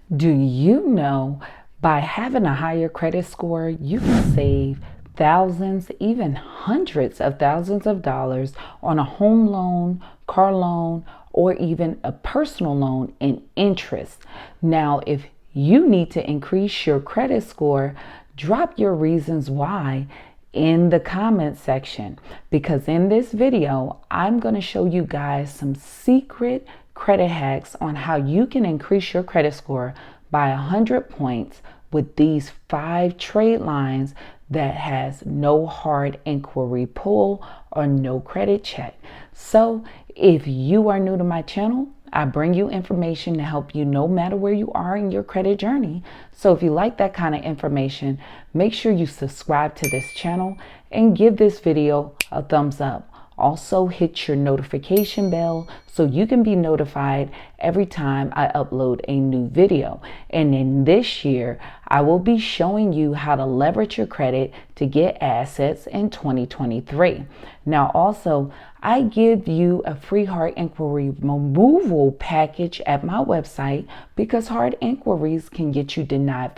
Do you know by having a higher credit score, you can save thousands, even hundreds of thousands of dollars on a home loan, car loan, or even a personal loan in interest? Now, if you need to increase your credit score, drop your reasons why in the comment section, because in this video I'm going to show you guys some secret credit hacks on how you can increase your credit score by 100 points with these 5 trade lines that has no hard inquiry pull or no credit check. So if you are new to my channel, I bring you information to help you no matter where you are in your credit journey. So if you like that kind of information, make sure you subscribe to this channel and give this video a thumbs up. Also hit your notification bell so you can be notified every time I upload a new video. And in this year, I will be showing you how to leverage your credit to get assets in 2023. Now also, I give you a free hard inquiry removal package at my website because hard inquiries can get you denied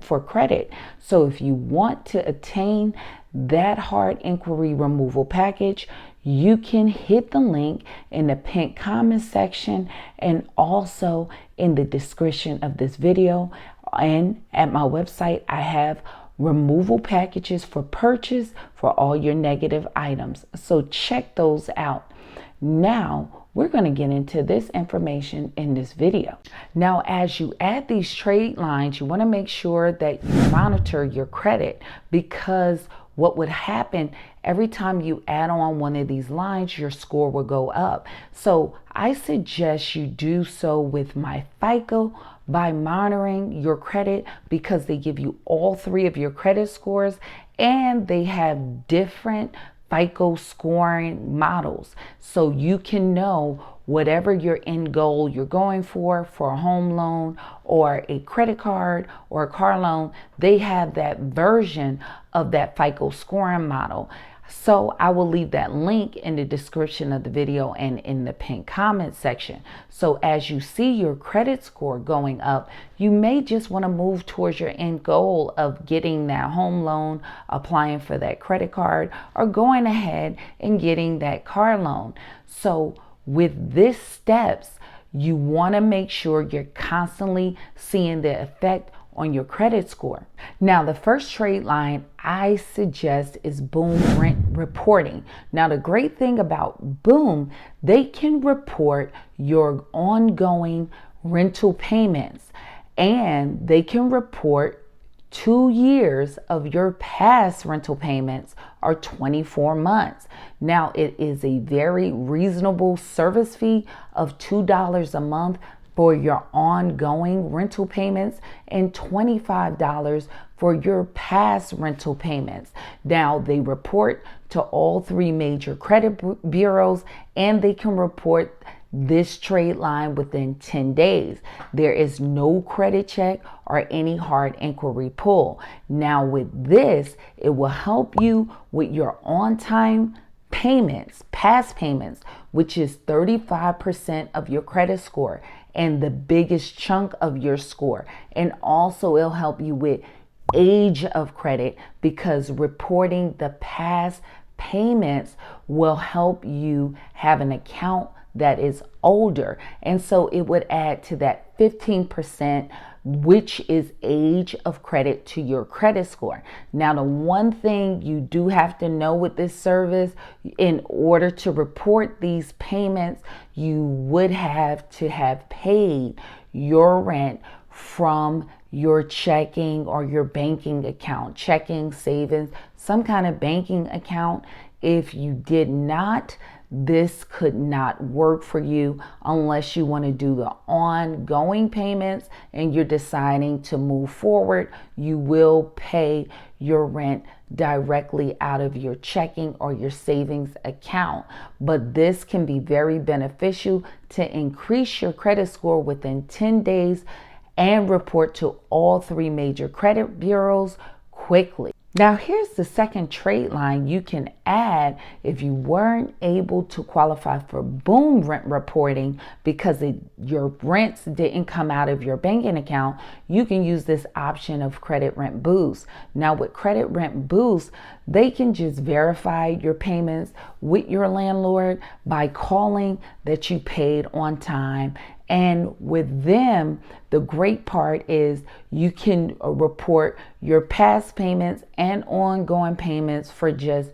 for credit. So if you want to attain that hard inquiry removal package, you can hit the link in the pinned comment section and also in the description of this video. And at my website, I have removal packages for purchase for all your negative items. So check those out. Now, we're going to get into this information in this video. Now, as you add these trade lines, you want to make sure that you monitor your credit, because what would happen every time you add on one of these lines, your score will go up. So I suggest you do so with MyFico by monitoring your credit, because they give you all 3 of your credit scores and they have different FICO scoring models. So you can know whatever your end goal you're going for a home loan or a credit card or a car loan, they have that version of that FICO scoring model. So I will leave that link in the description of the video and in the pinned comment section. So as you see your credit score going up, you may just want to move towards your end goal of getting that home loan, applying for that credit card, or going ahead and getting that car loan. So with these steps, you want to make sure you're constantly seeing the effect on your credit score. Now, the first trade line I suggest is Boom Rent Reporting. Now, the great thing about Boom, they can report your ongoing rental payments, and they can report 2 years of your past rental payments or 24 months. Now, it is a very reasonable service fee of $2 a month for your ongoing rental payments and $25 for your past rental payments. Now, they report to all 3 major credit bureaus, and they can report this trade line within 10 days. There is no credit check or any hard inquiry pull. Now, with this, it will help you with your on-time payments, past payments, which is 35% of your credit score and the biggest chunk of your score. And also it'll help you with age of credit, because reporting the past payments will help you have an account that is older. And so it would add to that 15%, which is age of credit, to your credit score. Now, the one thing you do have to know with this service, in order to report these payments, you would have to have paid your rent from your checking or your banking account, checking, savings, some kind of banking account. If you did not, this could not work for you unless you want to do the ongoing payments and you're deciding to move forward. You will pay your rent directly out of your checking or your savings account. But this can be very beneficial to increase your credit score within 10 days and report to all 3 major credit bureaus quickly. Now, here's the second trade line you can add if you weren't able to qualify for boom rent reporting because your rents didn't come out of your banking account. You can use this option of credit rent boost. Now, with credit rent boost, they can just verify your payments with your landlord by calling that you paid on time. And with them, the great part is you can report your past payments and ongoing payments for just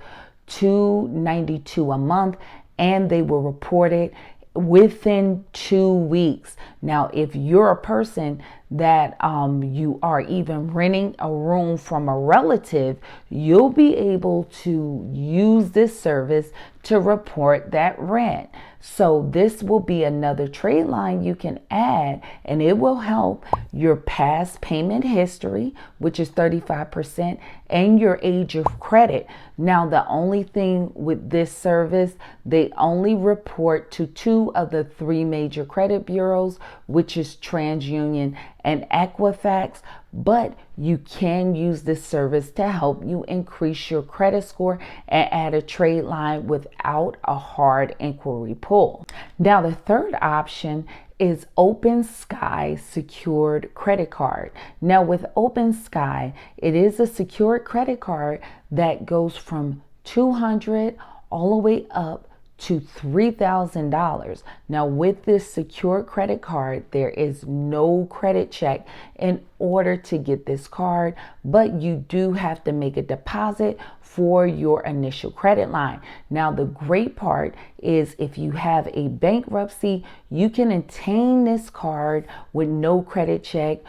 $2.92 a month, and they will report it within 2 weeks. Now, if you're a person that you are even renting a room from a relative, you'll be able to use this service to report that rent. So this will be another trade line you can add, and it will help your past payment history, which is 35%, and your age of credit. Now, the only thing with this service, they only report to 2 of the 3 major credit bureaus, which is TransUnion and Equifax, but you can use this service to help you increase your credit score and add a trade line without a hard inquiry pull. Now, the third option is Open Sky secured credit card. Now, with Open Sky, it is a secured credit card that goes from $200 all the way up to $3,000. Now, with this secure credit card, there is no credit check in order to get this card, but you do have to make a deposit for your initial credit line. Now, the great part is if you have a bankruptcy, you can obtain this card with no credit check,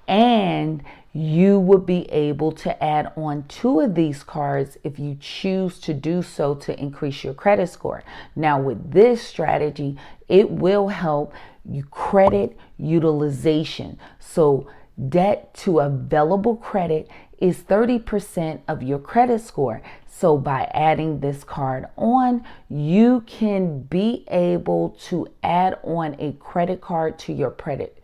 and you would be able to add on 2 of these cards if you choose to do so to increase your credit score. Now, with this strategy, it will help you credit utilization. So debt to available credit is 30% of your credit score. So by adding this card on, you can be able to add on a credit card to your credit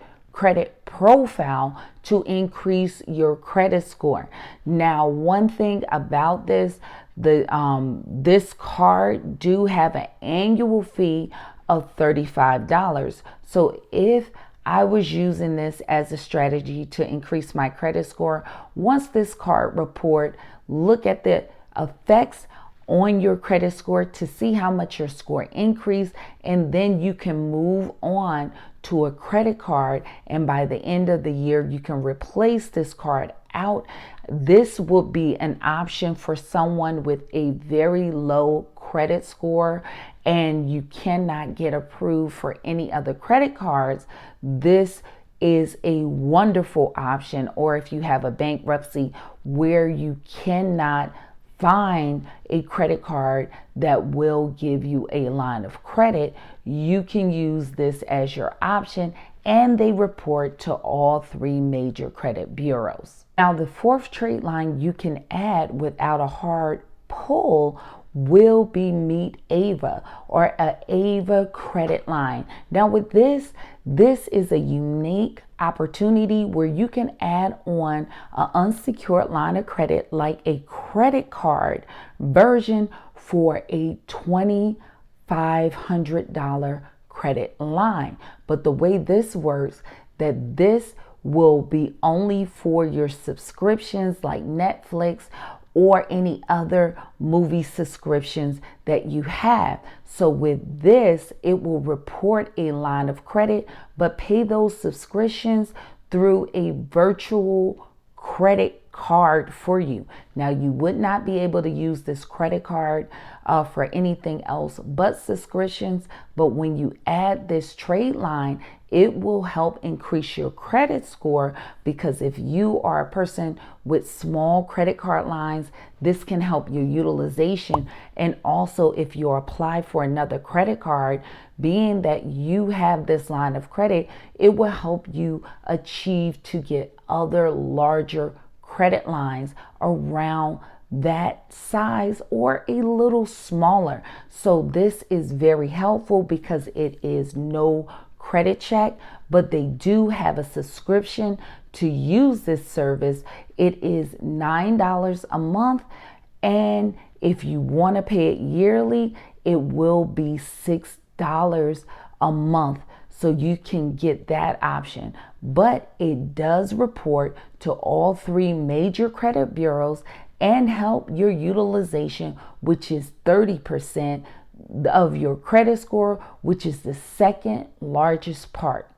profile to increase your credit score. Now, one thing about this, this card do have an annual fee of $35. So if I was using this as a strategy to increase my credit score, once this card report, look at the effects on your credit score to see how much your score increased, and then you can move on to a credit card, and by the end of the year you can replace this card out. This will be an option for someone with a very low credit score and you cannot get approved for any other credit cards. This is a wonderful option. Or if you have a bankruptcy where you cannot find a credit card that will give you a line of credit, you can use this as your option, and they report to all 3 major credit bureaus. Now, the fourth trade line you can add without a hard pull will be Meet Ava, or a Ava credit line. Now, with this is a unique opportunity where you can add on an unsecured line of credit, like a credit card version, for a $2,500 credit line. But the way this works, that this will be only for your subscriptions like Netflix or any other movie subscriptions that you have. So with this, it will report a line of credit, but pay those subscriptions through a virtual credit card for you. Now, you would not be able to use this credit card for anything else but subscriptions, but when you add this trade line, it will help increase your credit score, because if you are a person with small credit card lines, this can help your utilization. And also, if you apply for another credit card, being that you have this line of credit, it will help you achieve to get other larger credit lines around that size or a little smaller. So this is very helpful because it is no credit check, but they do have a subscription to use this service. It is $9 a month, and if you want to pay it yearly, it will be $6 a month. So you can get that option. But it does report to all three major credit bureaus and help your utilization, which is 30% of your credit score, which is the second largest part.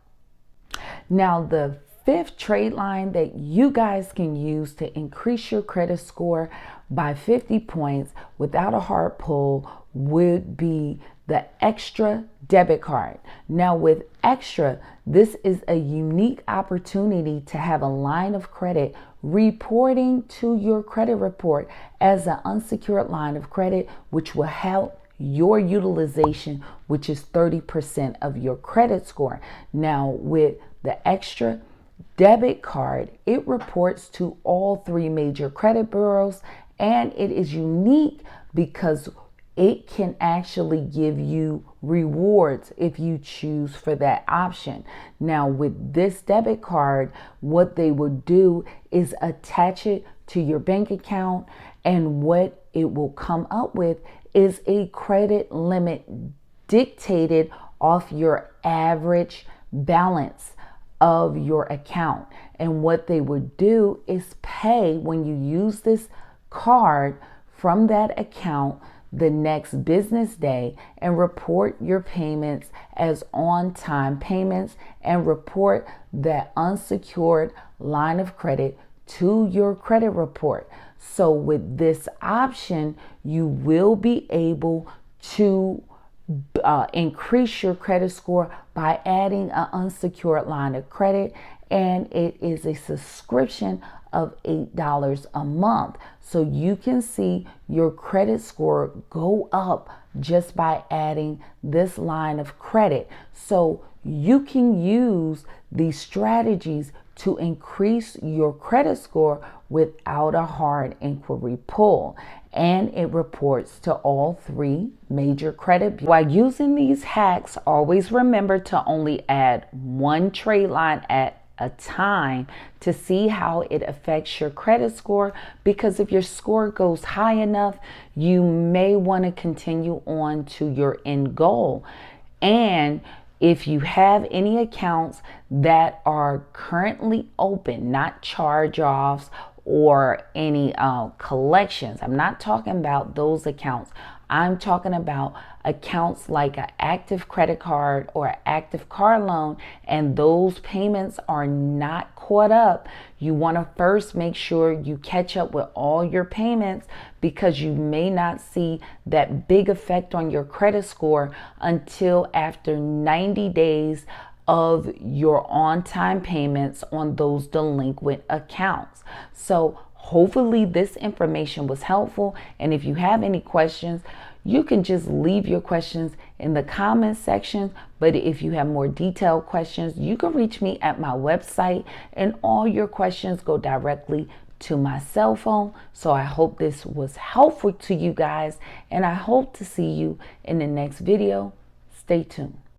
Now, the fifth trade line that you guys can use to increase your credit score by 50 points without a hard pull would be the extra debit card. Now with extra, this is a unique opportunity to have a line of credit reporting to your credit report as an unsecured line of credit, which will help your utilization, which is 30% of your credit score. Now with the extra debit card, it reports to all three major credit bureaus, and it is unique because it can actually give you rewards if you choose for that option. Now with this debit card, what they would do is attach it to your bank account, and what it will come up with is a credit limit dictated off your average balance of your account. And what they would do is pay, when you use this card, from that account the next business day, and report your payments as on-time payments, and report that unsecured line of credit to your credit report. So with this option, you will be able to increase your credit score by adding an unsecured line of credit, and it is a subscription of $8 a month. So you can see your credit score go up just by adding this line of credit. So you can use these strategies to increase your credit score without a hard inquiry pull. And it reports to all three major credit bureaus. While using these hacks, always remember to only add one trade line at a time to see how it affects your credit score, because if your score goes high enough, you may want to continue on to your end goal. And if you have any accounts that are currently open, not charge-offs or any collections, I'm not talking about those accounts. I'm talking about accounts like an active credit card or an active car loan, and those payments are not caught up. You want to first make sure you catch up with all your payments, because you may not see that big effect on your credit score until after 90 days of your on-time payments on those delinquent accounts. So hopefully this information was helpful, and if you have any questions, you can just leave your questions in the comments section. But if you have more detailed questions, you can reach me at my website, and all your questions go directly to my cell phone. So I hope this was helpful to you guys, and I hope to see you in the next video. Stay tuned.